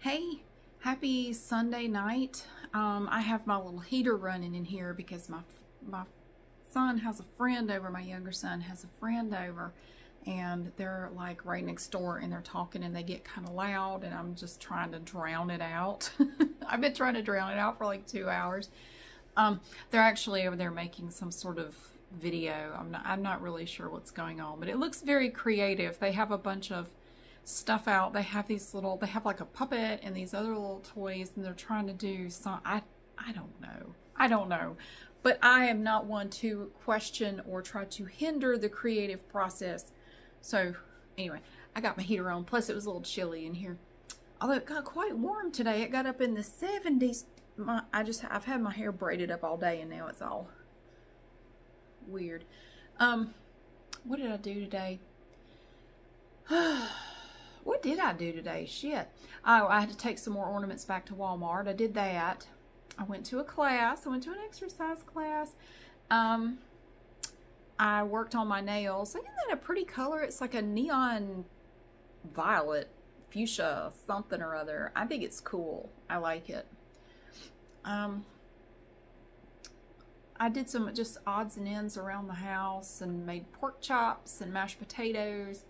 Hey, happy Sunday night. I have my little heater running in here because my son has a friend over, my younger son has a friend over, and they're like right next door and they're talking and they get kind of loud and I'm just trying to drown it out. I've been trying to drown it out for like 2 hours. They're actually over there making some sort of video. I'm not really sure what's going on, but it looks very creative. They have a bunch of stuff out. They have like a puppet and these other little toys, and they're trying to do some, I don't know, but I am not one to question or try to hinder the creative process. So anyway, I got my heater on, plus it was a little chilly in here, although it got quite warm today. It got up in the 70s. I've had my hair braided up all day and now it's all weird. What did I do today? What did I do today? Shit. Oh, I had to take some more ornaments back to Walmart. I did that. I went to a class. I went to an exercise class. I worked on my nails. Isn't that a pretty color? It's like a neon violet, fuchsia, something or other. I think it's cool. I like it. I did some just odds and ends around the house and made pork chops and mashed potatoes.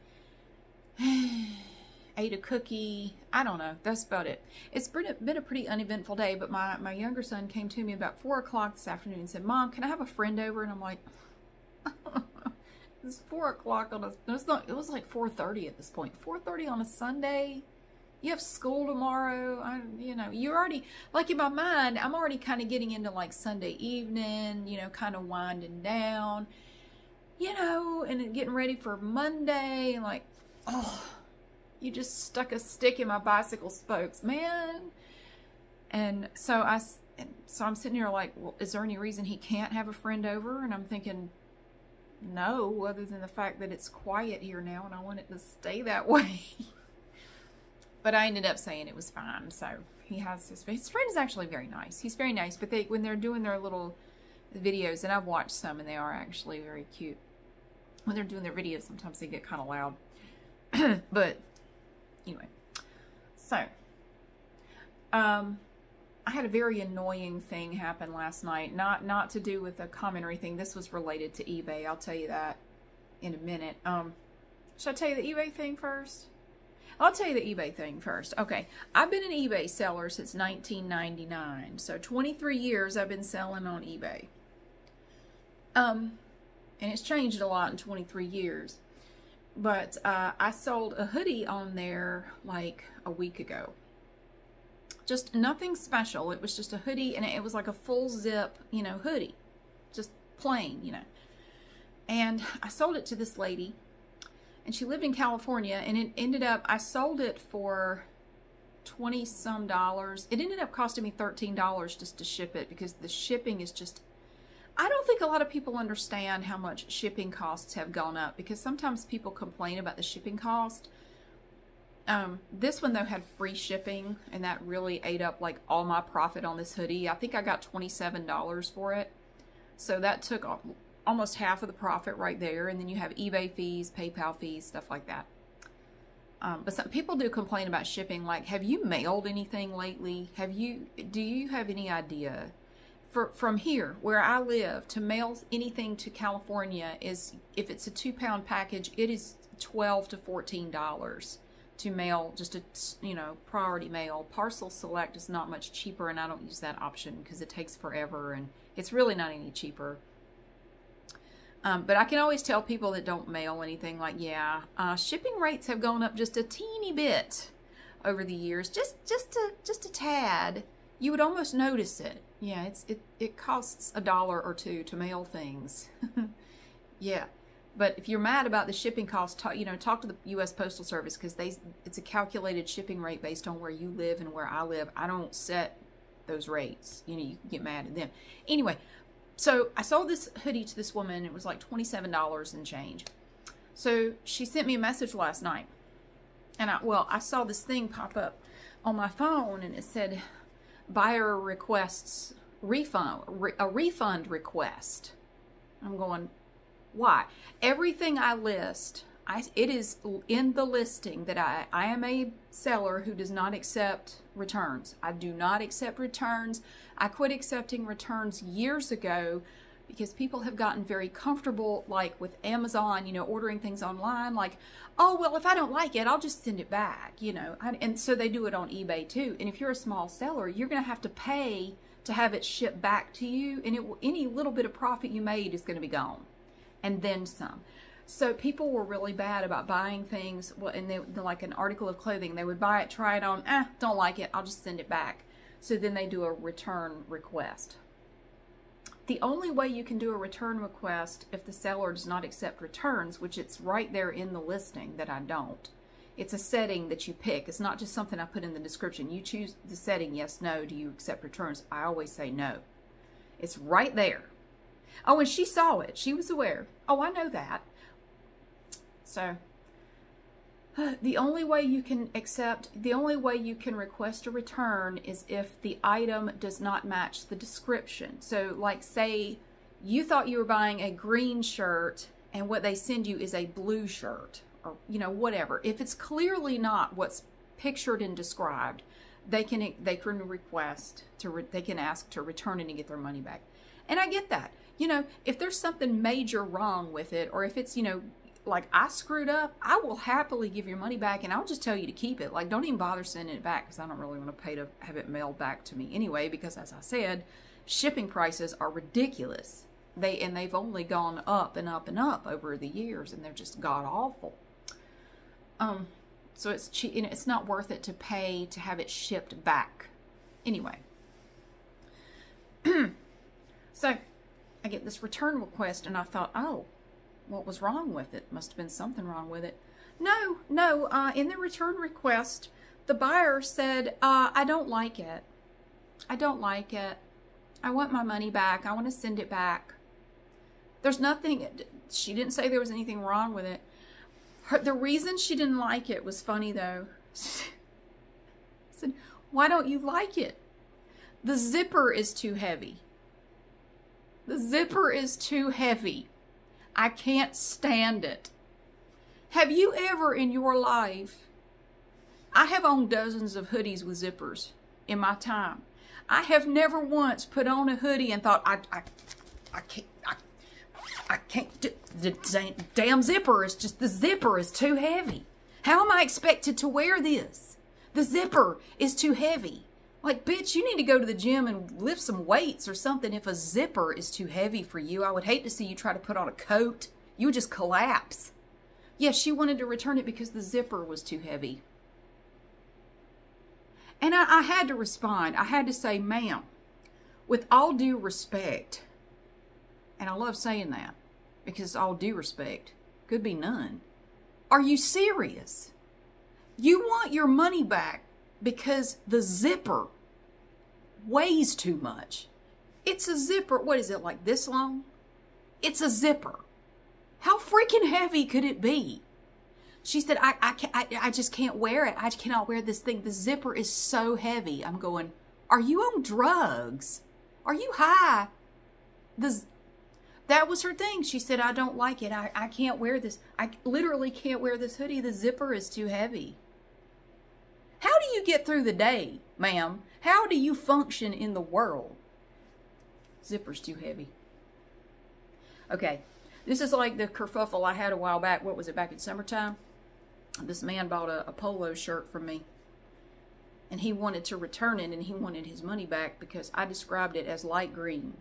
Ate a cookie. I don't know. That's about it. It's been a pretty uneventful day, but my younger son came to me about 4 o'clock this afternoon and said, "Mom, can I have a friend over?" And I'm like, it's 4 o'clock on it was like 4:30 at this point. 4:30 on a Sunday? You have school tomorrow. You're already, like in my mind, I'm already kind of getting into like Sunday evening, kind of winding down, and getting ready for Monday, and like, oh, you just stuck a stick in my bicycle spokes, man. And so I'm sitting here like, well, is there any reason he can't have a friend over? And I'm thinking, no, other than the fact that it's quiet here now and I want it to stay that way. But I ended up saying it was fine. So he has his friend is actually very nice. He's very nice, but when they're doing their little videos, and I've watched some and they are actually very cute. When they're doing their videos, sometimes they get kind of loud. But anyway, so I had a very annoying thing happen last night. Not to do with a comment or anything. This was related to eBay. I'll tell you that in a minute. Should I tell you the eBay thing first? I'll tell you the eBay thing first. Okay, I've been an eBay seller since 1999. So 23 years I've been selling on eBay. And it's changed a lot in 23 years. But I sold a hoodie on there like a week ago. Just nothing special. It was just a hoodie, and it was like a full zip, hoodie. Just plain, And I sold it to this lady, and she lived in California, and it ended up, I sold it for $20-some. It ended up costing me $13 just to ship it, because the shipping is just, I don't think a lot of people understand how much shipping costs have gone up, because sometimes people complain about the shipping cost. This one though had free shipping, and that really ate up like all my profit on this hoodie. I think I got $27 for it. So that took almost half of the profit right there. And then you have eBay fees, PayPal fees, stuff like that. But some people do complain about shipping. Like, have you mailed anything lately? Do you have any idea? From here, where I live, to mail anything to California is, if it's a 2-pound package, it is $12 to $14 to mail, just a, priority mail. Parcel Select is not much cheaper, and I don't use that option because it takes forever, and it's really not any cheaper. But I can always tell people that don't mail anything, like, yeah, shipping rates have gone up just a teeny bit over the years, just a tad. You would almost notice it. Yeah, it costs $1 or $2 to mail things. Yeah, but if you're mad about the shipping cost, talk to the U.S. Postal Service, because it's a calculated shipping rate based on where you live and where I live. I don't set those rates. You can get mad at them. Anyway, so I sold this hoodie to this woman. It was like $27 and change. So she sent me a message last night, and I saw this thing pop up on my phone, and it said, buyer requests a refund request. I'm going, why? Everything I list it is in the listing that I am a seller who does not accept returns. I do not accept returns. I quit accepting returns years ago because people have gotten very comfortable, like with Amazon, you know, ordering things online, like, oh, well, if I don't like it, I'll just send it back, you know. And so they do it on eBay too. And if you're a small seller, you're going to have to pay to have it shipped back to you. And any little bit of profit you made is going to be gone. And then some. So people were really bad about buying things, and they like an article of clothing. They would buy it, try it on, don't like it, I'll just send it back. So then they do a return request. The only way you can do a return request if the seller does not accept returns, which it's right there in the listing that I don't. It's a setting that you pick. It's not just something I put in the description. You choose the setting, yes, no, do you accept returns? I always say no. It's right there. Oh, and she saw it. She was aware. Oh, I know that. So the only way you can request a return is if the item does not match the description. So like say you thought you were buying a green shirt and what they send you is a blue shirt, or you know, whatever. If it's clearly not what's pictured and described, they can request they can ask to return it and get their money back. And I get that. You know, if there's something major wrong with it, or if it's, you know, like I screwed up, I will happily give your money back, and I'll just tell you to keep it. Like, don't even bother sending it back, because I don't really want to pay to have it mailed back to me anyway, because as I said, shipping prices are ridiculous. They've only gone up and up and up over the years, and they're just god awful. So it's cheap, you know, it's not worth it to pay to have it shipped back. Anyway. So I get this return request, and I thought, oh, what was wrong with it? Must have been something wrong with it. No, in the return request, the buyer said, I don't like it. I don't like it. I want my money back. I want to send it back. There's nothing, she didn't say there was anything wrong with it. The reason she didn't like it was funny though. She said, why don't you like it? The zipper is too heavy. The zipper is too heavy. I can't stand it. Have you ever in your life, I have owned dozens of hoodies with zippers in my time. I have never once put on a hoodie and thought, I can't, the damn zipper is just, the zipper is too heavy. How am I expected to wear this? The zipper is too heavy. Like, bitch, you need to go to the gym and lift some weights or something if a zipper is too heavy for you. I would hate to see you try to put on a coat. You would just collapse. Yes, she wanted to return it because the zipper was too heavy. And I had to respond. I had to say, ma'am, with all due respect, and I love saying that because all due respect could be none. Are you serious? You want your money back because the zipper weighs too much. It's a zipper. What is it, like this long? It's a zipper. How freaking heavy could it be? She said, I just can't wear it. I cannot wear this thing. The zipper is so heavy. I'm going, are you on drugs? Are you high? That was her thing. She said, I don't like it. I can't wear this. I literally can't wear this hoodie. The zipper is too heavy. How do you get through the day, ma'am? How do you function in the world? Zipper's too heavy. Okay, this is like the kerfuffle I had a while back. What was it, back in summertime? This man bought a polo shirt from me, and he wanted to return it, and he wanted his money back because I described it as light green.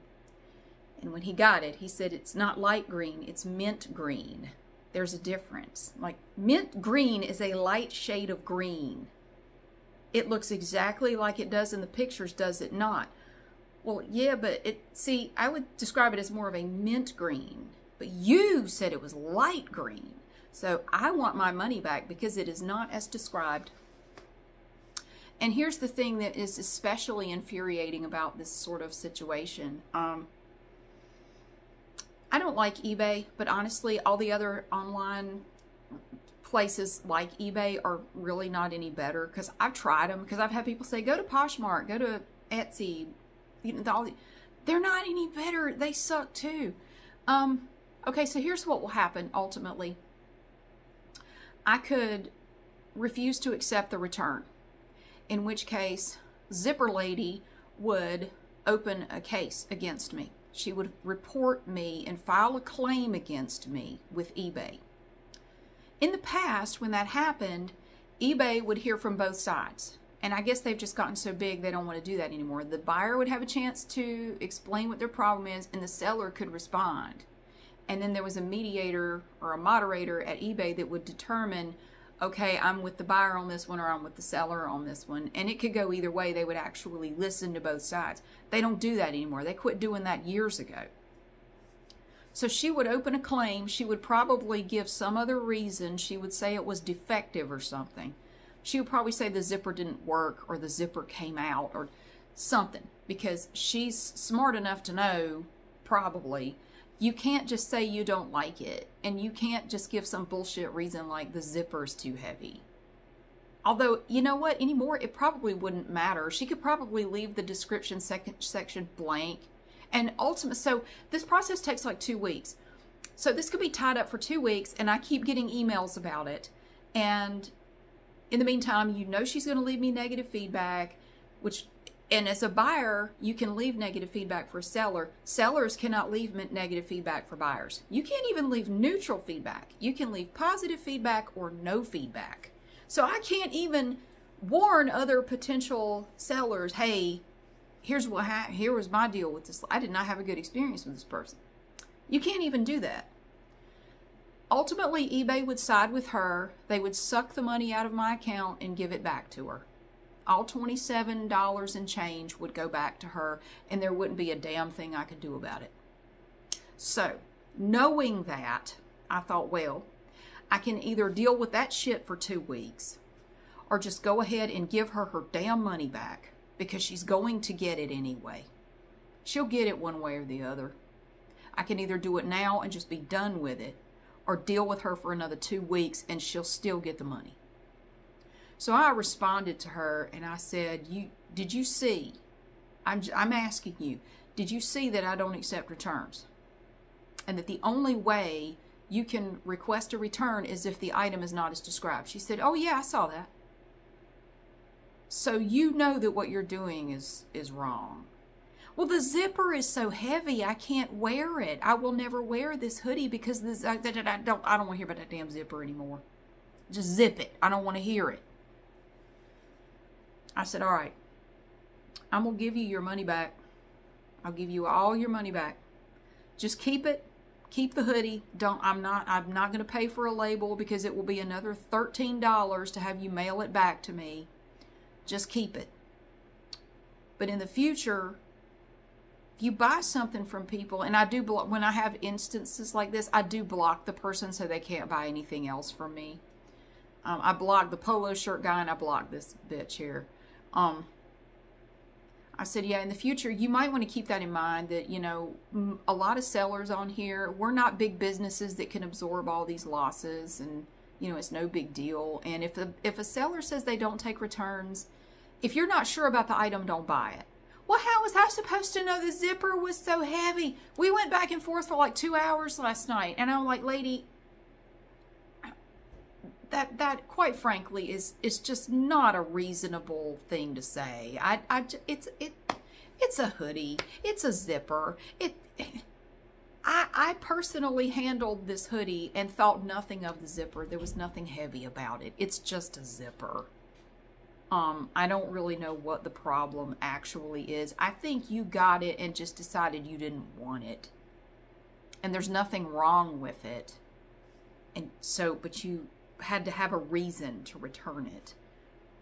And when he got it, he said, it's not light green, it's mint green. There's a difference. Like, mint green is a light shade of green. It looks exactly like it does in the pictures, does it not? Well, yeah, but see, I would describe it as more of a mint green. But you said it was light green. So I want my money back because it is not as described. And here's the thing that is especially infuriating about this sort of situation. I don't like eBay, but honestly, all the other online places like eBay are really not any better, because I've tried them, because I've had people say, go to Poshmark, go to Etsy. They're not any better. They suck too. Okay, so here's what will happen ultimately. I could refuse to accept the return, in which case Zipper Lady would open a case against me. She would report me and file a claim against me with eBay. In the past, when that happened, eBay would hear from both sides. And I guess they've just gotten so big they don't want to do that anymore. The buyer would have a chance to explain what their problem is, and the seller could respond. And then there was a mediator or a moderator at eBay that would determine, okay, I'm with the buyer on this one or I'm with the seller on this one. And it could go either way. They would actually listen to both sides. They don't do that anymore. They quit doing that years ago. So she would open a claim. She would probably give some other reason. She would say it was defective or something. She would probably say the zipper didn't work or the zipper came out or something, because she's smart enough to know, probably, you can't just say you don't like it, and you can't just give some bullshit reason like the zipper's too heavy. Although, you know what, anymore, it probably wouldn't matter. She could probably leave the description section blank. And ultimately, so this process takes like 2 weeks. So this could be tied up for 2 weeks, and I keep getting emails about it. And in the meantime, you know she's going to leave me negative feedback, and as a buyer, you can leave negative feedback for a seller. Sellers cannot leave negative feedback for buyers. You can't even leave neutral feedback. You can leave positive feedback or no feedback. So I can't even warn other potential sellers, hey, here was my deal with this. I did not have a good experience with this person. You can't even do that. Ultimately, eBay would side with her. They would suck the money out of my account and give it back to her. All $27 and change would go back to her, and there wouldn't be a damn thing I could do about it. So, knowing that, I thought, well, I can either deal with that shit for 2 weeks or just go ahead and give her her damn money back, because she's going to get it anyway. She'll get it one way or the other. I can either do it now and just be done with it, or deal with her for another 2 weeks and she'll still get the money. So I responded to her and I said, did you see, I'm asking you, did you see that I don't accept returns? And that the only way you can request a return is if the item is not as described. She said, oh yeah, I saw that. So you know that what you're doing is wrong. Well, the zipper is so heavy, I can't wear it. I will never wear this hoodie because I don't want to hear about that damn zipper anymore. Just zip it. I don't want to hear it. I said, all right, I'm going to give you your money back. I'll give you all your money back. Just keep it. Keep the hoodie. I'm not going to pay for a label because it will be another $13 to have you mail it back to me. Just keep it. But in the future, if you buy something from people, and I do block, when I have instances like this, I do block the person so they can't buy anything else from me. I blocked the polo shirt guy and I blocked this bitch here. I said, yeah, in the future, you might want to keep that in mind that, you know, a lot of sellers on here, we're not big businesses that can absorb all these losses, and, you know, it's no big deal. And if a seller says they don't take returns, if you're not sure about the item, don't buy it. Well, how was I supposed to know the zipper was so heavy? We went back and forth for like 2 hours last night. And I'm like, lady, that quite frankly is just not a reasonable thing to say. It's a hoodie. It's a zipper. I personally handled this hoodie and thought nothing of the zipper. There was nothing heavy about it. It's just a zipper. I don't really know what the problem actually is. I think you got it and just decided you didn't want it. And there's nothing wrong with it. And so, but you had to have a reason to return it.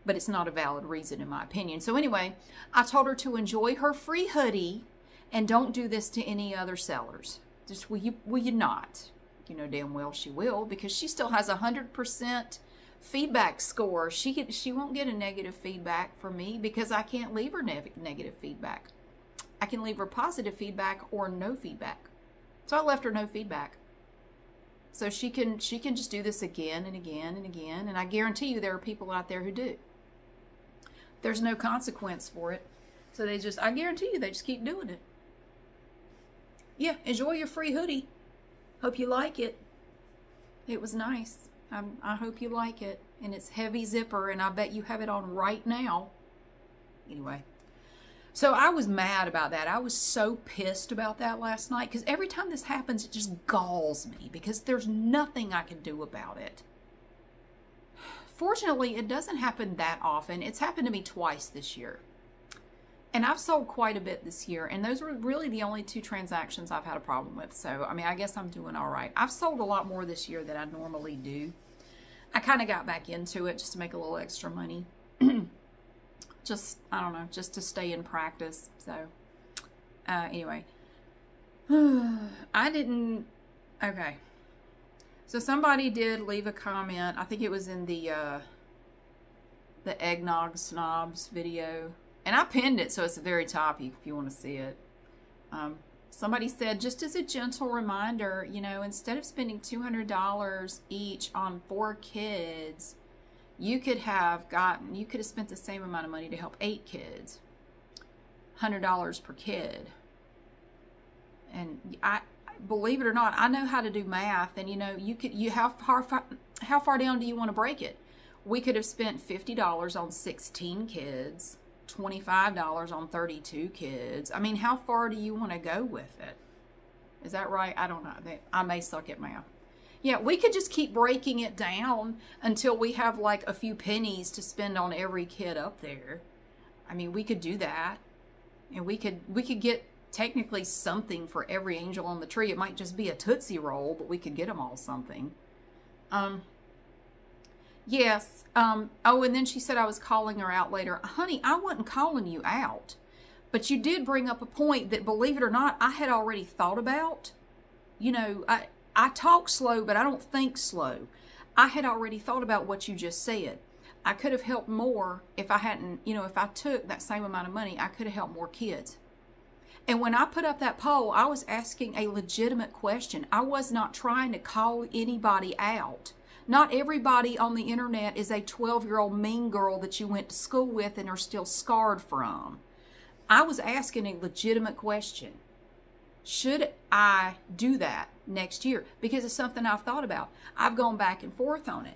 But it's not a valid reason in my opinion. So anyway, I told her to enjoy her free hoodie and don't do this to any other sellers. Just will you not? You know damn well she will, because she still has 100% feedback score. She won't get a negative feedback from me because I can't leave her negative feedback. I can leave her positive feedback or no feedback. So I left her no feedback. So she can just do this again and again and again, and I guarantee you there are people out there who do. There's no consequence for it. So I guarantee you they just keep doing it. Yeah, enjoy your free hoodie. Hope you like it. It was nice. I hope you like it. And it's heavy zipper, and I bet you have it on right now. Anyway. So I was mad about that. I was so pissed about that last night because every time this happens, it just galls me because there's nothing I can do about it. Fortunately, it doesn't happen that often. It's happened to me twice this year. And I've sold quite a bit this year, and those were really the only 2 transactions I've had a problem with. So, I mean, I guess I'm doing all right. I've sold a lot more this year than I normally do. I kind of got back into it just to make a little extra money. Just, I don't know, just to stay in practice. So, anyway. I didn't, okay. So somebody did leave a comment. I think it was in the Eggnog Snobs video. And I pinned it, so it's at the very top if you want to see it. Somebody said, just as a gentle reminder, you know, instead of spending $200 each on 4 kids, you could have spent the same amount of money to help 8 kids. $100 per kid. And I believe it or not, I know how to do math, and you know, how far down do you want to break it? We could have spent $50 on 16 kids, $25 on 32 kids. I mean, how far do you want to go with it? Is that right? I don't know. I may suck at math. Yeah, we could just keep breaking it down until we have like a few pennies to spend on every kid up there. I mean, we could do that. And we could get technically something for every angel on the tree. It might just be a Tootsie Roll, but we could get them all something. Yes. Oh, and then she said I was calling her out later. Honey, I wasn't calling you out. But you did bring up a point that, believe it or not, I had already thought about. You know, I talk slow, but I don't think slow. I had already thought about what you just said. I could have helped more if I hadn't, you know, if I took that same amount of money, I could have helped more kids. And when I put up that poll, I was asking a legitimate question. I was not trying to call anybody out. Not everybody on the internet is a 12-year-old mean girl that you went to school with and are still scarred from. I was asking a legitimate question. Should I do that next year? Because it's something I've thought about. I've gone back and forth on it.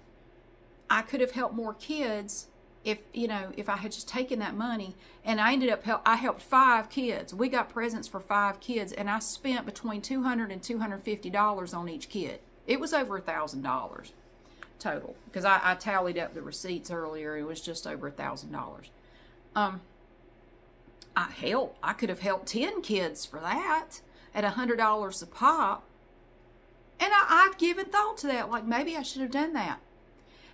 I could have helped more kids if, you know, if I had just taken that money, and I ended up, I helped 5 kids. We got presents for 5 kids, and I spent between $200 and $250 on each kid. It was over $1,000 total, because I tallied up the receipts earlier. It was just over $1,000. I could have helped 10 kids for that at $100 a pop. And I've given thought to that, like maybe I should have done that.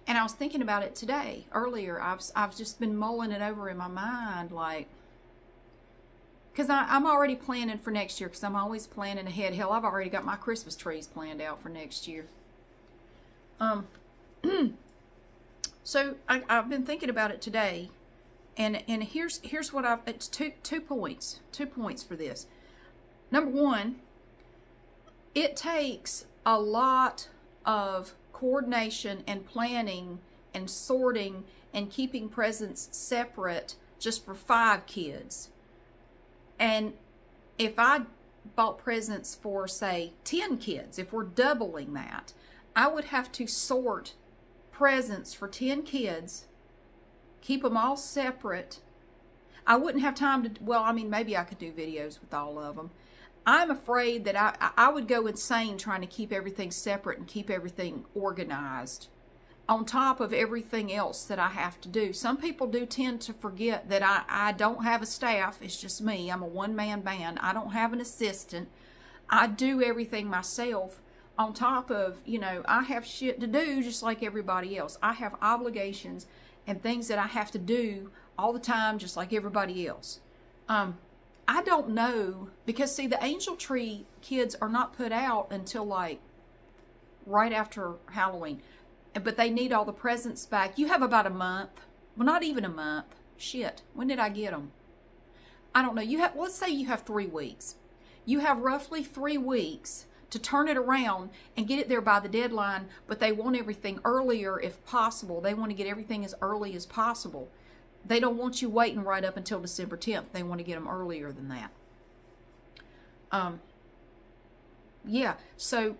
And I was thinking about it today, earlier. I've just been mulling it over in my mind, like, because I'm already planning for next year, because I'm always planning ahead. Hell, I've already got my Christmas trees planned out for next year. So I've been thinking about it today, and here's what it's two points for this. Number one, it takes a lot of coordination and planning and sorting and keeping presents separate just for 5 kids. And if I bought presents for, say, 10 kids, if we're doubling that, I would have to sort presents for 10 kids, keep them all separate. I wouldn't have time to, well, I mean, maybe I could do videos with all of them. I'm afraid that I would go insane trying to keep everything separate and keep everything organized on top of everything else that I have to do. Some people do tend to forget that I don't have a staff. It's just me. I'm a one-man band. I don't have an assistant. I do everything myself. On top of, you know, I have shit to do just like everybody else. I have obligations and things that I have to do all the time just like everybody else. I don't know, because see, the Angel Tree kids are not put out until like right after Halloween, but they need all the presents back. You have about a month. Well, not even a month. Shit. When did I get them? I don't know. You have, let's say you have 3 weeks. You have roughly 3 weeks to turn it around and get it there by the deadline, but they want everything earlier if possible. They want to get everything as early as possible. They don't want you waiting right up until December 10th. They want to get them earlier than that. Yeah, so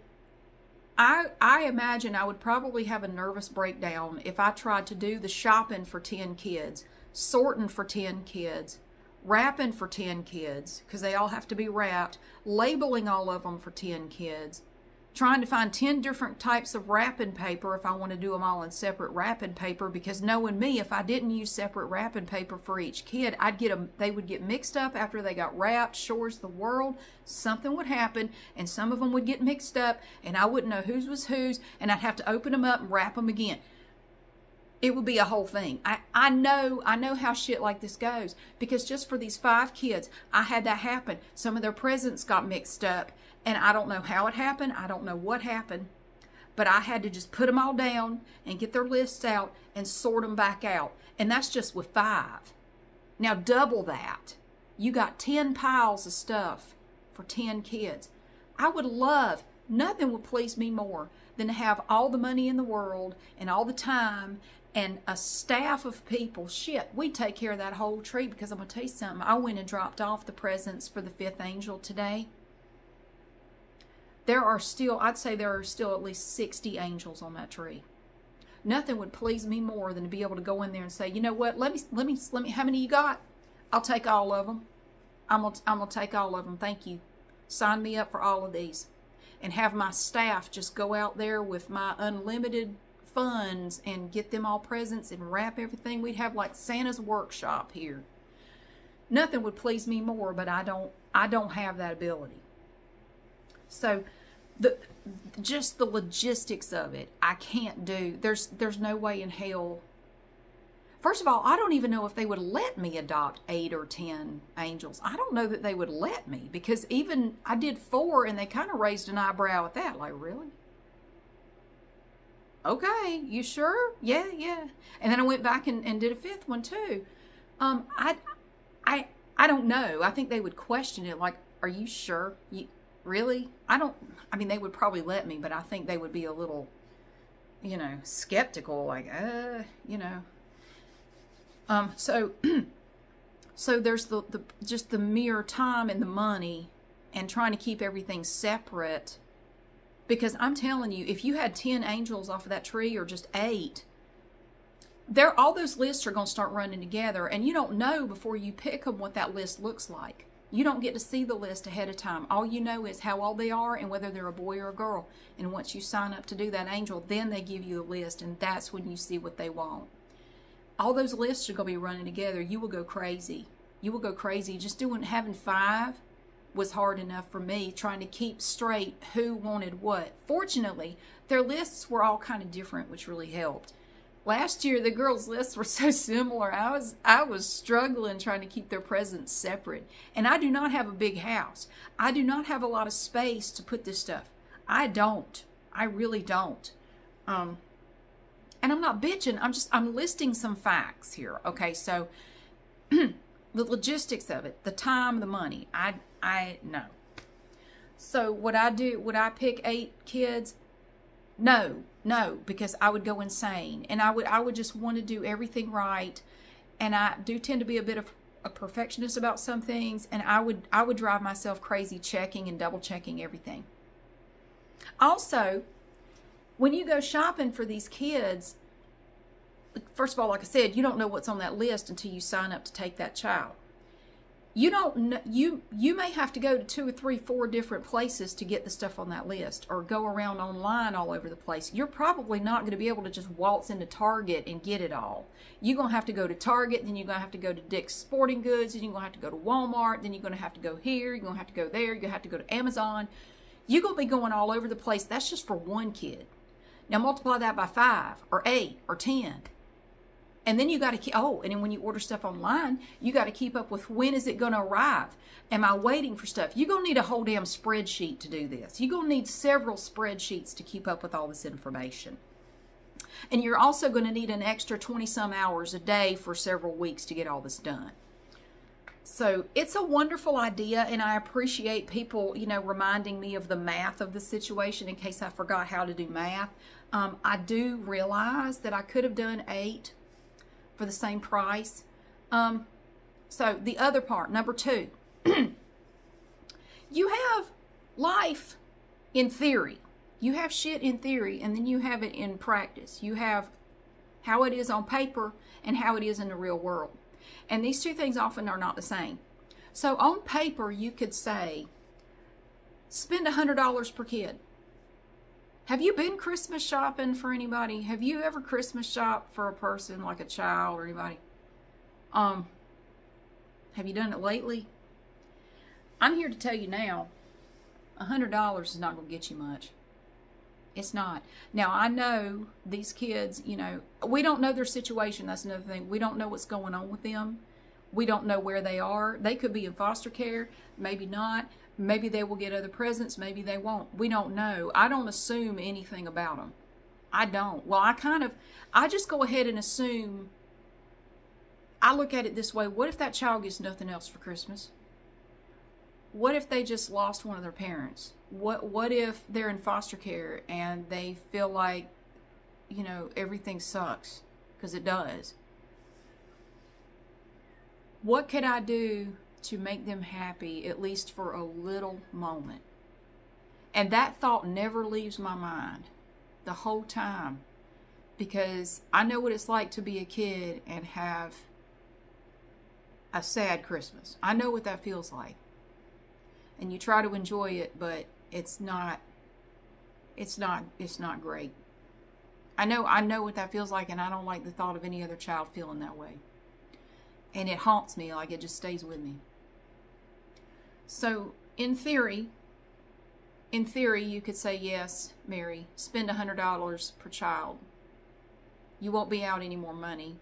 I imagine I would probably have a nervous breakdown if I tried to do the shopping for 10 kids, sorting for 10 kids, wrapping for 10 kids, because they all have to be wrapped, labeling all of them for 10 kids, trying to find 10 different types of wrapping paper if I want to do them all in separate wrapping paper, because knowing me, if I didn't use separate wrapping paper for each kid, they would get mixed up after they got wrapped. Sure's the world, something would happen, and some of them would get mixed up, and I wouldn't know whose was whose, and I'd have to open them up and wrap them again. It would be a whole thing. I know how shit like this goes, because just for these 5 kids, I had that happen. Some of their presents got mixed up, and I don't know how it happened. I don't know what happened, but I had to just put them all down and get their lists out and sort them back out. And that's just with 5. Now double that. You got 10 piles of stuff for 10 kids. I would love, nothing would please me more than to have all the money in the world and all the time and a staff of people. Shit, we take care of that whole tree, because I'm going to tell you something. I went and dropped off the presents for the 5th angel today. I'd say there are still at least 60 angels on that tree. Nothing would please me more than to be able to go in there and say, you know what, let me, how many you got? I'll take all of them. I'm gonna take all of them. Thank you. Sign me up for all of these. And have my staff just go out there with my unlimited funds and get them all presents and wrap everything. We'd have like Santa's workshop here. Nothing would please me more, but I don't have that ability. So just the logistics of it, I can't do. There's no way in hell. First of all, I don't even know if they would let me adopt 8 or 10 angels. I don't know that they would let me, because even I did 4 and they kind of raised an eyebrow at that. Like, really? Okay, you sure? Yeah. And then I went back and did a 5th one too. I don't know. I think they would question it. Like, are you sure? Really? I mean, they would probably let me, but I think they would be a little, skeptical, like, so there's just the mere time and the money and trying to keep everything separate, because I'm telling you, if you had 10 angels off of that tree, or just 8, all those lists are going to start running together, and you don't know before you pick them what that list looks like. You don't get to see the list ahead of time. All you know is how old they are and whether they're a boy or a girl. And once you sign up to do that angel, then they give you a list, and that's when you see what they want. All those lists are going to be running together. You will go crazy. You will go crazy. Just having 5 was hard enough for me, trying to keep straight who wanted what. Fortunately, their lists were all kind of different, which really helped. Last year, the girls' lists were so similar. I was struggling trying to keep their presents separate. And I do not have a big house. I do not have a lot of space to put this stuff. I don't. I really don't. And I'm not bitching. I'm listing some facts here. Okay, so the logistics of it, the time, the money. I know. So would I pick 8 kids? No, because I would go insane, and I would just want to do everything right, and I do tend to be a bit of a perfectionist about some things, and I would drive myself crazy checking and double checking everything. Also, when you go shopping for these kids, first of all, like I said, you don't know what's on that list until you sign up to take that child. You don't know, you may have to go to 2 or 3, 4 different places to get the stuff on that list, or go around online all over the place. You're probably not going to be able to just waltz into Target and get it all. You're going to have to go to Target, then you're going to have to go to Dick's Sporting Goods, then you're going to have to go to Walmart, then you're going to have to go here, you're going to have to go there, you're going to have to go to Amazon. You're going to be going all over the place. That's just for one kid. Now multiply that by 5 or 8 or 10. And then you got to keep, and then when you order stuff online, you got to keep up with when is it going to arrive? Am I waiting for stuff? You're going to need a whole damn spreadsheet to do this. You're going to need several spreadsheets to keep up with all this information. And you're also going to need an extra 20-some hours a day for several weeks to get all this done. So it's a wonderful idea, and I appreciate people, reminding me of the math of the situation in case I forgot how to do math. I do realize that I could have done 8 for the same price. So the other part, number 2, you have life in theory. You have shit in theory, and then you have it in practice. You have how it is on paper and how it is in the real world. And these two things often are not the same. So on paper, you could say, spend $100 per kid. Have you been Christmas shopping for anybody? Have you ever Christmas shopped for a person, like a child or anybody? Have you done it lately? I'm here to tell you now, $100 is not going to get you much. It's not. Now, I know these kids, you know, we don't know their situation. That's another thing. We don't know what's going on with them. We don't know where they are. They could be in foster care, maybe not. Maybe they will get other presents, maybe they won't. We don't know. I don't assume anything about them. I don't. Well, I just go ahead and assume. I look at it this way. What if that child gets nothing else for Christmas? What if they just lost one of their parents? What if they're in foster care and they feel like, you know, everything sucks? Because it does. What could I do to make them happy, at least for a little moment? And that thought never leaves my mind the whole time, because I know what it's like to be a kid and have a sad Christmas. I know what that feels like. And you try to enjoy it, but it's not great. I know what that feels like, and I don't like the thought of any other child feeling that way. And it haunts me, like it just stays with me. So in theory, you could say, yes, Mary, spend $100 per child. You won't be out any more money.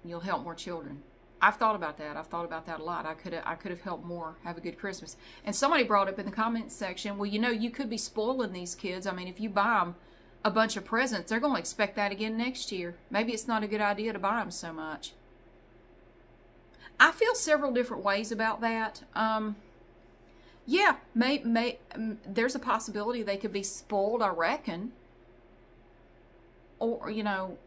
You'll help more children. I've thought about that. I've thought about that a lot. I could have helped more have a good Christmas. And somebody brought up in the comments section, well, you know, you could be spoiling these kids. I mean, if you buy them a bunch of presents, they're going to expect that again next year. Maybe it's not a good idea to buy them so much. I feel several different ways about that. Yeah, there's a possibility they could be spoiled, I reckon. Or, you know.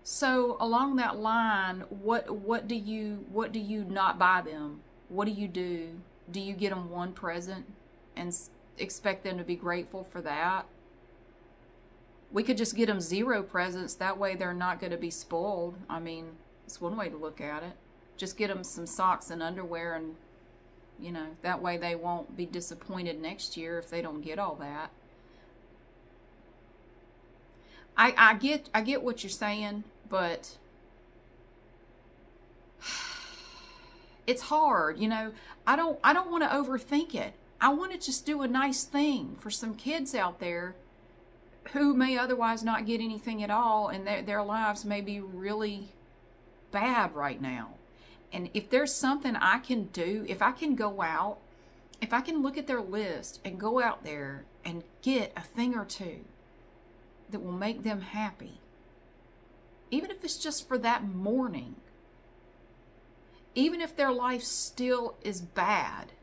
So along that line, what do you not buy them? What do you do? Do you get them one present and expect them to be grateful for that? We could just get them 0 presents. That way they're not going to be spoiled. I mean, it's one way to look at it. Just get them some socks and underwear, and, you know, that way they won't be disappointed next year if they don't get all that. I get what you're saying, but it's hard, you know. I don't want to overthink it. I want to just do a nice thing for some kids out there who may otherwise not get anything at all, and their lives may be really bad right now. And if there's something I can do, if I can go out, if I can look at their list and go out there and get a thing or two that will make them happy, even if it's just for that morning, even if their life still is bad,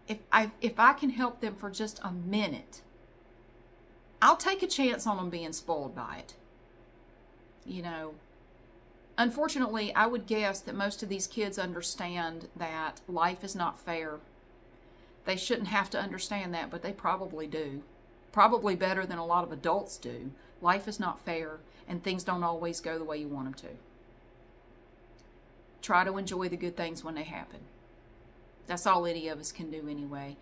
if I can help them for just a minute, I'll take a chance on them being spoiled by it. You know, unfortunately, I would guess that most of these kids understand that life is not fair. They shouldn't have to understand that, but they probably do. Probably better than a lot of adults do. Life is not fair, and things don't always go the way you want them to. Try to enjoy the good things when they happen. That's all any of us can do anyway.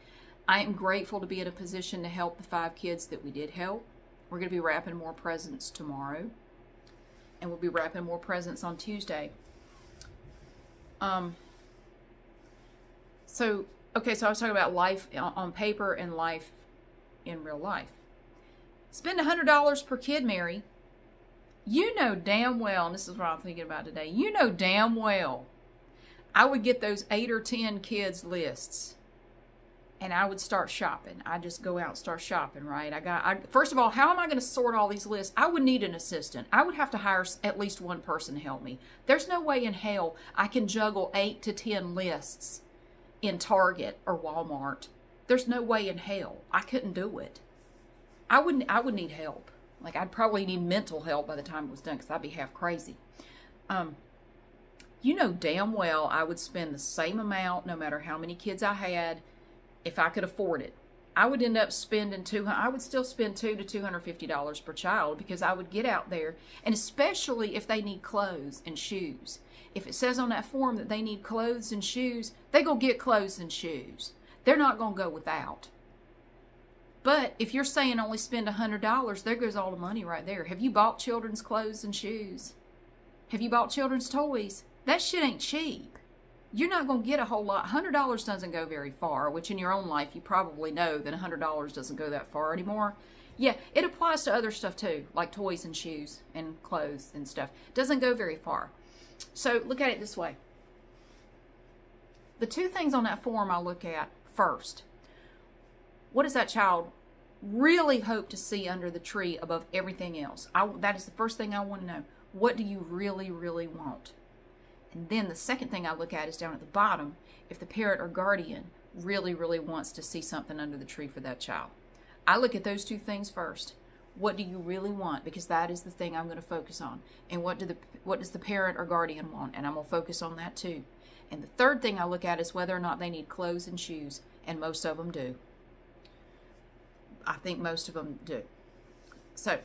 I am grateful to be in a position to help the 5 kids that we did help. We're going to be wrapping more presents tomorrow. And we'll be wrapping more presents on Tuesday. So I was talking about life on paper and life in real life. Spend $100 per kid, Mary. You know damn well, and this is what I'm thinking about today, you know damn well I would get those 8 or 10 kids lists, and I would start shopping. I just go out and start shopping, right? First of all, how am I going to sort all these lists? I would need an assistant. I would have to hire at least one person to help me. There's no way in hell I can juggle 8 to 10 lists in Target or Walmart. There's no way in hell. I couldn't do it. I would need help. Like, I'd probably need mental help by the time it was done, because I'd be half crazy. You know damn well I would spend the same amount no matter how many kids I had if I could afford it. I would end up spending I would still spend $200 to $250 per child, because I would get out there, and especially if they need clothes and shoes. If it says on that form that they need clothes and shoes, they go get clothes and shoes. They're not going to go without. But if you're saying only spend $100, there goes all the money right there. Have you bought children's clothes and shoes? Have you bought children's toys? That shit ain't cheap. You're not going to get a whole lot. $100 doesn't go very far, which in your own life you probably know that $100 doesn't go that far anymore. Yeah, it applies to other stuff too, like toys and shoes and clothes and stuff. It doesn't go very far. So look at it this way. The two things on that form I look at first. What does that child really hope to see under the tree above everything else? That is the first thing I want to know. What do you really, really want? And then the second thing I look at is down at the bottom, if the parent or guardian really, really wants to see something under the tree for that child. I look at those two things first. What do you really want? Because that is the thing I'm going to focus on. And what does the parent or guardian want? And I'm going to focus on that too. And the third thing I look at is whether or not they need clothes and shoes. And most of them do. I think most of them do. So,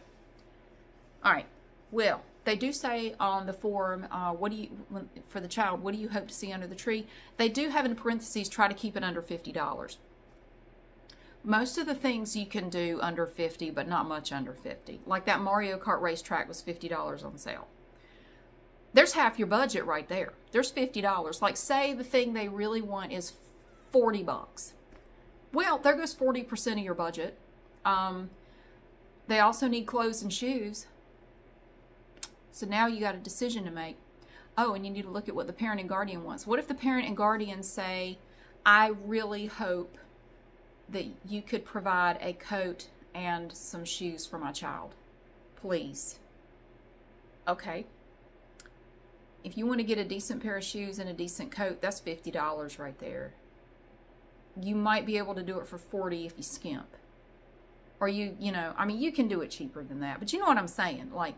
all right. Well, they do say on the form, for the child, what do you hope to see under the tree? They do have in parentheses, try to keep it under $50. Most of the things you can do under 50, but not much under 50. Like that Mario Kart racetrack was $50 on sale. There's half your budget right there. There's $50. Like say the thing they really want is $40. Well, there goes 40% of your budget. They also need clothes and shoes. So now you got a decision to make. Oh, and you need to look at what the parent and guardian wants. What if the parent and guardian say, I really hope that you could provide a coat and some shoes for my child, please. Okay. If you want to get a decent pair of shoes and a decent coat, that's $50 right there. You might be able to do it for $40 if you skimp. Or you know, I mean, you can do it cheaper than that. But you know what I'm saying? Like,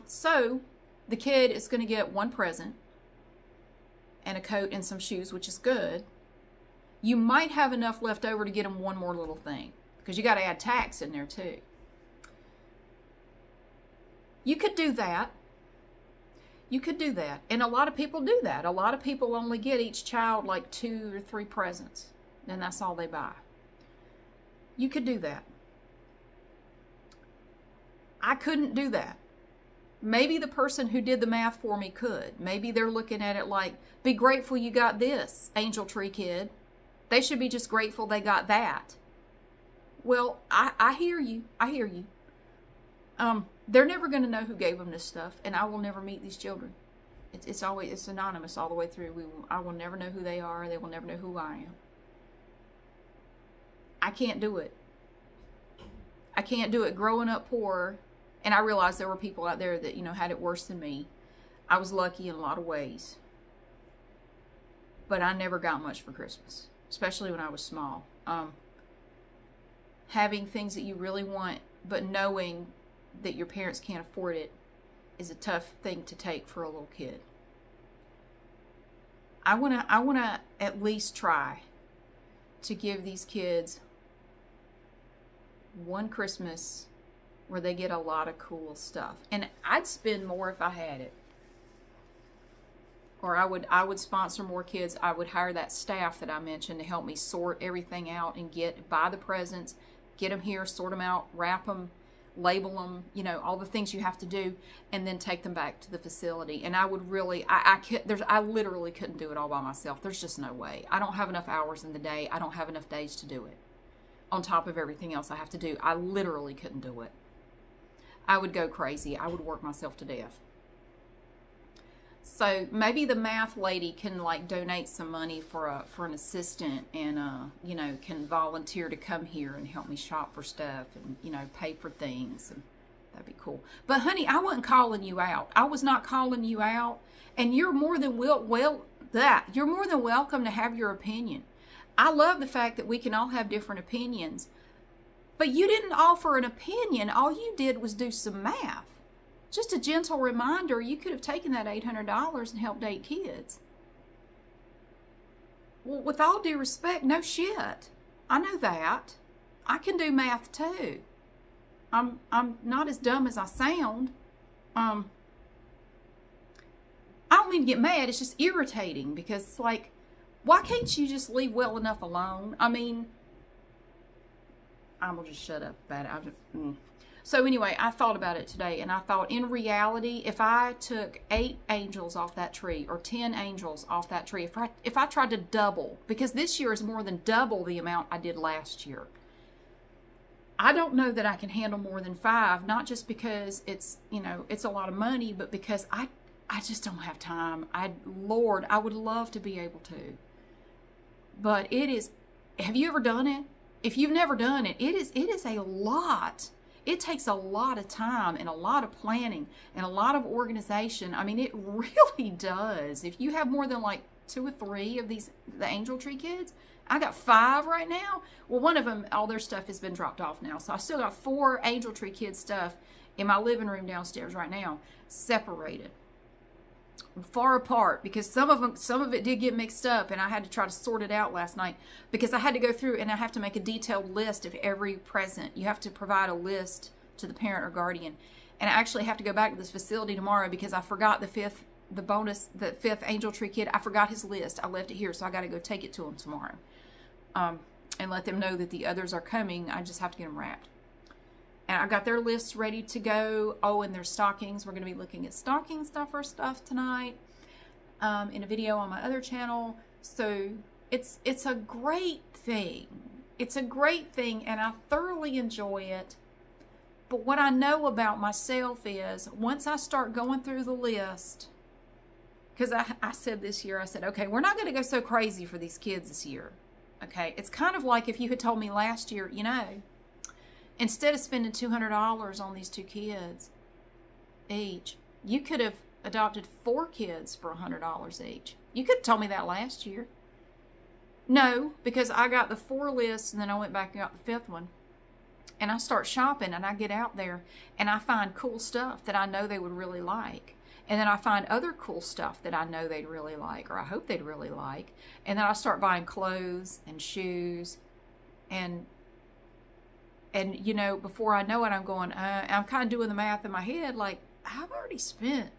so the kid is going to get one present and a coat and some shoes, which is good. You might have enough left over to get them one more little thing, because you got to add tax in there too. You could do that. You could do that. And a lot of people do that. A lot of people only get each child like 2 or 3 presents, and that's all they buy. You could do that. I couldn't do that. Maybe the person who did the math for me could. Maybe they're looking at it like, be grateful you got this, Angel Tree kid. They should be just grateful they got that. Well, I hear you. I hear you. They're never going to know who gave them this stuff, and I will never meet these children. It's anonymous all the way through. I will never know who they are. They will never know who I am. I can't do it. I can't do it. Growing up poor, and I realized there were people out there that, you know, had it worse than me. I was lucky in a lot of ways. But I never got much for Christmas, especially when I was small. Having things that you really want, but knowing that your parents can't afford it, is a tough thing to take for a little kid. I wanna at least try to give these kids one Christmas where they get a lot of cool stuff. And I'd spend more if I had it. Or I would sponsor more kids. I would hire that staff that I mentioned to help me sort everything out and buy the presents, get them here, sort them out, wrap them, label them, you know, all the things you have to do, and then take them back to the facility. And I would really, I literally couldn't do it all by myself. There's just no way. I don't have enough hours in the day. I don't have enough days to do it. On top of everything else I have to do, I literally couldn't do it. I would go crazy. I would work myself to death. So maybe the math lady can like donate some money for an assistant, and you know, can volunteer to come here and help me shop for stuff and, you know, pay for things, and that'd be cool. But honey, I wasn't calling you out. I was not calling you out, and you're more than you're more than welcome to have your opinion. I love the fact that we can all have different opinions, but you didn't offer an opinion. All you did was do some math. Just a gentle reminder, you could have taken that $800 and helped 8 kids. Well, with all due respect, no shit. I know that. I can do math too. I'm not as dumb as I sound. I don't mean to get mad. It's just irritating because it's like, why can't you just leave well enough alone? I mean, I will just shut up about it. So anyway, I thought about it today, and I thought, in reality, if I took 8 angels off that tree or 10 angels off that tree, if I tried to double, because this year is more than double the amount I did last year, I don't know that I can handle more than 5, not just because it's, you know, it's a lot of money, but because I just don't have time. Lord, I would love to be able to. But it is, have you ever done it? If you've never done it, it is a lot. It takes a lot of time and a lot of planning and a lot of organization. I mean, it really does. If you have more than like 2 or 3 of the Angel Tree kids, I got 5 right now. Well, one of them, all their stuff has been dropped off now. So I still got 4 Angel Tree kids stuff in my living room downstairs right now, separated, far apart, because some of it did get mixed up, and I had to try to sort it out last night because I had to go through and I have to make a detailed list of every present. You have to provide a list to the parent or guardian, and I actually have to go back to this facility tomorrow because I forgot the 5th Angel Tree kid. I forgot his list. I left it here, so I got to go take it to him tomorrow, and let them know that the others are coming. I just have to get them wrapped. And I got their lists ready to go. Oh, and their stockings. We're going to be looking at stocking stuffer stuff tonight in a video on my other channel. So it's a great thing. It's a great thing, and I thoroughly enjoy it. But what I know about myself is once I start going through the list, because I said this year, I said, okay, we're not going to go so crazy for these kids this year. Okay, it's kind of like if you had told me last year, you know, instead of spending $200 on these 2 kids each, you could have adopted 4 kids for $100 each. You could have told me that last year. No, because I got the 4 lists, and then I went back and got the 5th one. And I start shopping, and I get out there, and I find cool stuff that I know they would really like. And then I find other cool stuff that I know they'd really like, or I hope they'd really like. And then I start buying clothes and shoes, and you know, before I know it, I'm going, I'm kind of doing the math in my head, like, I've already spent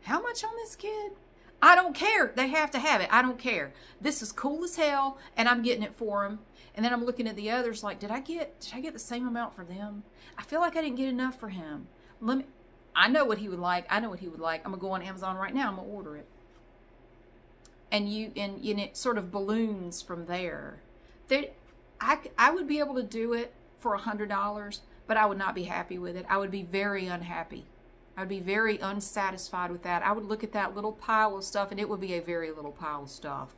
how much on this kid? I don't care. They have to have it. I don't care. This is cool as hell, and I'm getting it for them. And then I'm looking at the others like, did I get the same amount for them? I feel like I didn't get enough for him. I know what he would like. I know what he would like. I'm going to go on Amazon right now. I'm going to order it. And it sort of balloons from there. I would be able to do it for $100, but I would not be happy with it. I would be very unhappy. I would be very unsatisfied with that. I would look at that little pile of stuff, and it would be a very little pile of stuff.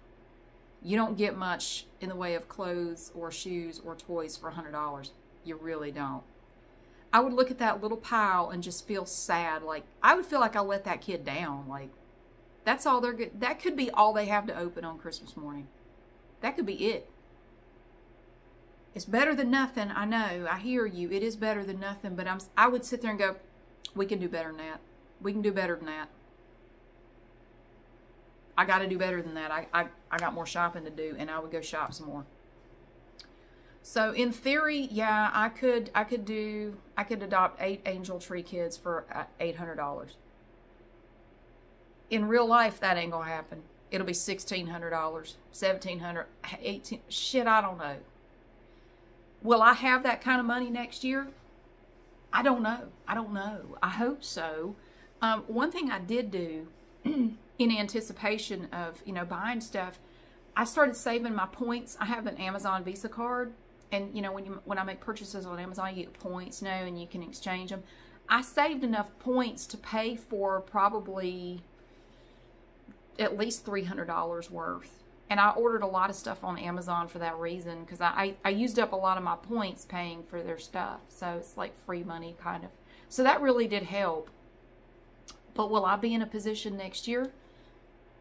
You don't get much in the way of clothes or shoes or toys for $100. You really don't. I would look at that little pile and just feel sad. Like, I would feel like I let that kid down. Like, that's all they're good. That could be all they have to open on Christmas morning. That could be it. It's better than nothing. I know. I hear you. It is better than nothing. But I would sit there and go, we can do better than that. We can do better than that. I got to do better than that. I got more shopping to do, and I would go shop some more. So in theory, yeah, I could adopt 8 Angel Tree kids for $800. In real life, that ain't gonna happen. It'll be $1,600, $1,700, $1,800. Shit, I don't know. Will I have that kind of money next year? I don't know. I don't know. I hope so. One thing I did do in anticipation of, you know, buying stuff, I started saving my points. I have an Amazon Visa card, and you know, when I make purchases on Amazon, you get points, you know, and you can exchange them. I saved enough points to pay for probably at least $300 worth. And I ordered a lot of stuff on Amazon for that reason, because I used up a lot of my points paying for their stuff. So it's like free money, kind of. So that really did help. But will I be in a position next year?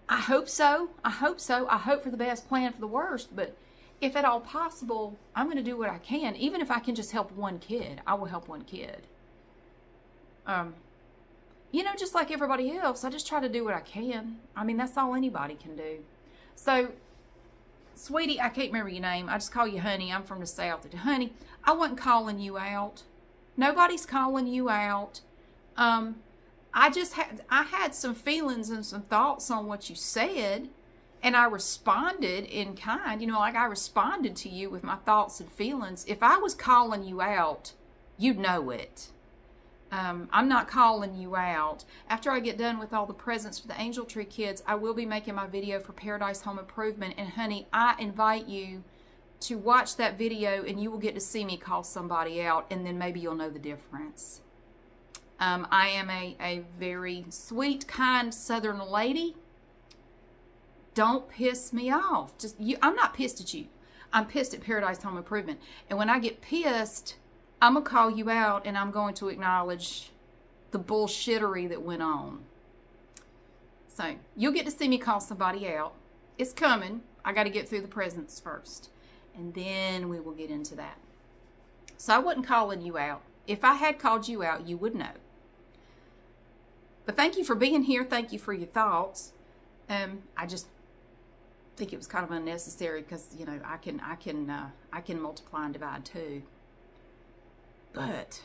I hope so. I hope so. I hope for the best, plan for the worst. But if at all possible, I'm going to do what I can. Even if I can just help one kid, I will help one kid. You know, just like everybody else, I just try to do what I can. I mean, that's all anybody can do. So Sweetie, I can't remember your name. I just call you Honey. I'm from the South. Honey, I wasn't calling you out. Nobody's calling you out. I had some feelings and some thoughts on what you said, and I responded in kind. You know, like I responded to you with my thoughts and feelings. If I was calling you out, you'd know it. I'm not calling you out. After I get done with all the presents for the Angel Tree kids, I will be making my video for Paradise Home Improvement. And honey, I invite you to watch that video, and you will get to see me call somebody out, and then maybe you'll know the difference. I am a very sweet, kind Southern lady. Don't piss me off. I'm not pissed at you. I'm pissed at Paradise Home Improvement. And when I get pissed, I'm going to call you out, and I'm going to acknowledge the bullshittery that went on. So, you'll get to see me call somebody out. It's coming. I got to get through the presents first. And then we will get into that. So, I wasn't calling you out. If I had called you out, you would know. But thank you for being here. Thank you for your thoughts. I just think it was kind of unnecessary because, you know, I can multiply and divide too. But,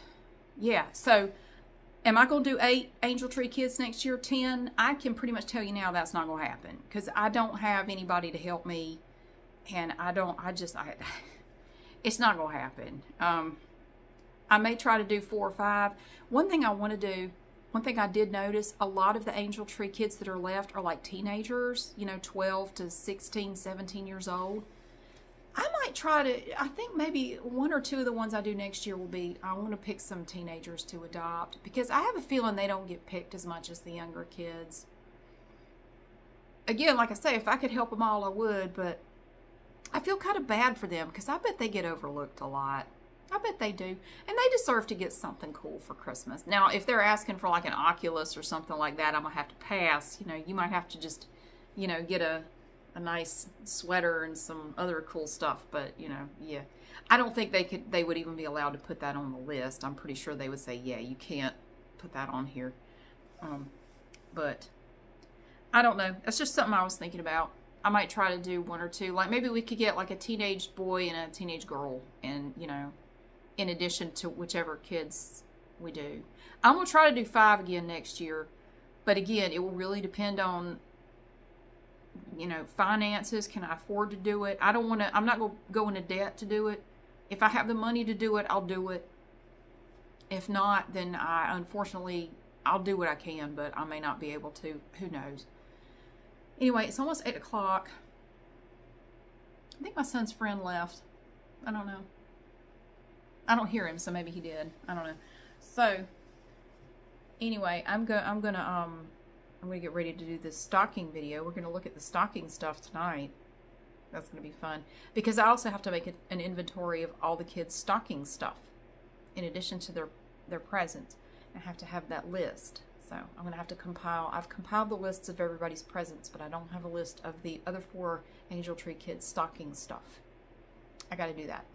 yeah, so am I going to do 8 Angel Tree kids next year, 10? I can pretty much tell you now that's not going to happen because I don't have anybody to help me, and it's not going to happen. I may try to do 4 or 5. One thing I did notice, a lot of the Angel Tree kids that are left are like teenagers, you know, 12 to 16, 17 years old. I might try to, I think maybe 1 or 2 of the ones I do next year will be, I want to pick some teenagers to adopt because I have a feeling they don't get picked as much as the younger kids. Again, like I say, if I could help them all, I would, but I feel kind of bad for them because I bet they get overlooked a lot. I bet they do. And they deserve to get something cool for Christmas. Now, if they're asking for like an Oculus or something like that, I'm going to have to pass. You know, you might have to just, you know, get a nice sweater and some other cool stuff, but you know, yeah, I don't think they would even be allowed to put that on the list. I'm pretty sure they would say, yeah, you can't put that on here. But I don't know. That's just something I was thinking about. I might try to do 1 or 2. Like maybe we could get like a teenage boy and a teenage girl, and you know, in addition to whichever kids we do. I'm gonna try to do 5 again next year, but again, it will really depend on, you know, finances. Can I afford to do it? I'm not going to go into debt to do it. If I have the money to do it, I'll do it. If not, then unfortunately, I'll do what I can, but I may not be able to. Who knows? Anyway, it's almost 8 o'clock. I think my son's friend left. I don't know. I don't hear him, so maybe he did. I don't know. So, anyway, I'm gonna get ready to do this stocking video. We're going to look at the stocking stuff tonight. That's going to be fun. Because I also have to make an inventory of all the kids' stocking stuff. In addition to their presents. I have to have that list. So I'm going to have to compile. I've compiled the lists of everybody's presents, but I don't have a list of the other 4 Angel Tree kids' stocking stuff. I got to do that.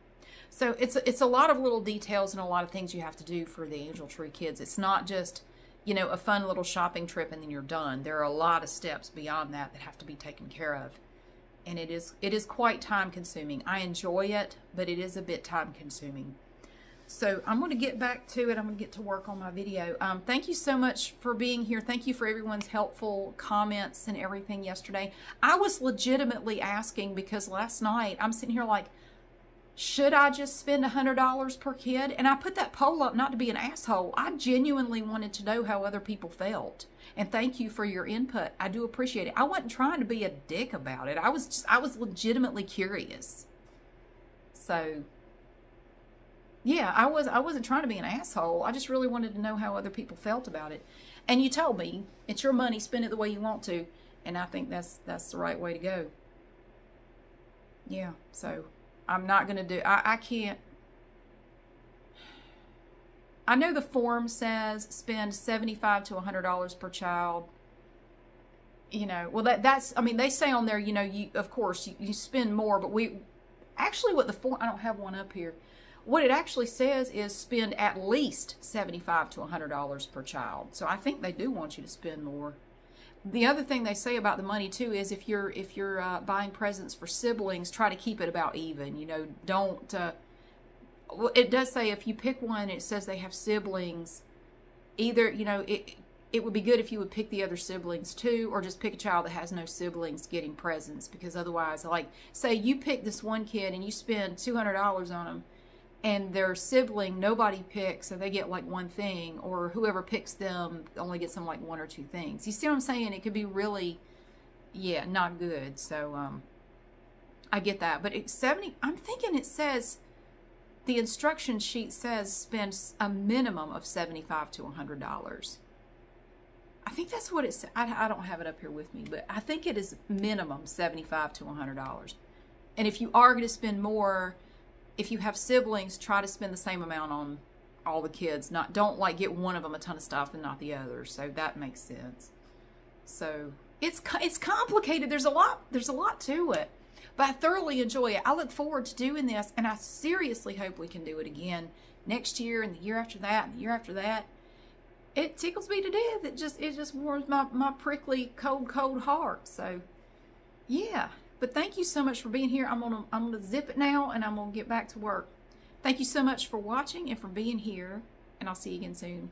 So it's a lot of little details and a lot of things you have to do for the Angel Tree kids. It's not just, you know, a fun little shopping trip and then you're done. There are a lot of steps beyond that that have to be taken care of. And it is quite time consuming. I enjoy it, but it is a bit time consuming. So I'm going to get back to it. I'm going to get to work on my video. Thank you so much for being here. Thank you for everyone's helpful comments and everything yesterday. I was legitimately asking because last night I'm sitting here like, should I just spend $100 per kid? And I put that poll up not to be an asshole. I genuinely wanted to know how other people felt. And thank you for your input. I do appreciate it. I wasn't trying to be a dick about it. I was legitimately curious. So, yeah, I wasn't trying to be an asshole. I just really wanted to know how other people felt about it. And you told me, it's your money, spend it the way you want to. And I think that's the right way to go. Yeah, so I'm not going to do, I can't. I know the form says spend $75 to $100 per child. You know, well, that's, I mean, they say on there, you know, of course, you spend more, but actually what the form, I don't have one up here. What it actually says is spend at least $75 to $100 per child. So I think they do want you to spend more. The other thing they say about the money too is if you're buying presents for siblings, try to keep it about even. You know, don't. Well, it does say if you pick one, it says they have siblings. Either, you know, it would be good if you would pick the other siblings too, or just pick a child that has no siblings getting presents, because otherwise, like, say you pick this one kid and you spend $200 on them, and their sibling nobody picks, so they get like one thing, or whoever picks them only gets them like one or two things. You see what I'm saying? It could be really, yeah, not good. So I get that, but it's 70. I'm thinking it says the instruction sheet says spend a minimum of $75 to $100. I think that's what it says. I don't have it up here with me, but I think it is minimum $75 to $100. And if you are going to spend more, if you have siblings, try to spend the same amount on all the kids. Don't like get one of them a ton of stuff and not the other. So that makes sense. So it's complicated. There's a lot to it, but I thoroughly enjoy it. I look forward to doing this, and I seriously hope we can do it again next year and the year after that and the year after that. It tickles me to death. It just warms my prickly cold heart. So yeah. But thank you so much for being here. I'm gonna zip it now, and I'm gonna get back to work. Thank you so much for watching and for being here, and I'll see you again soon.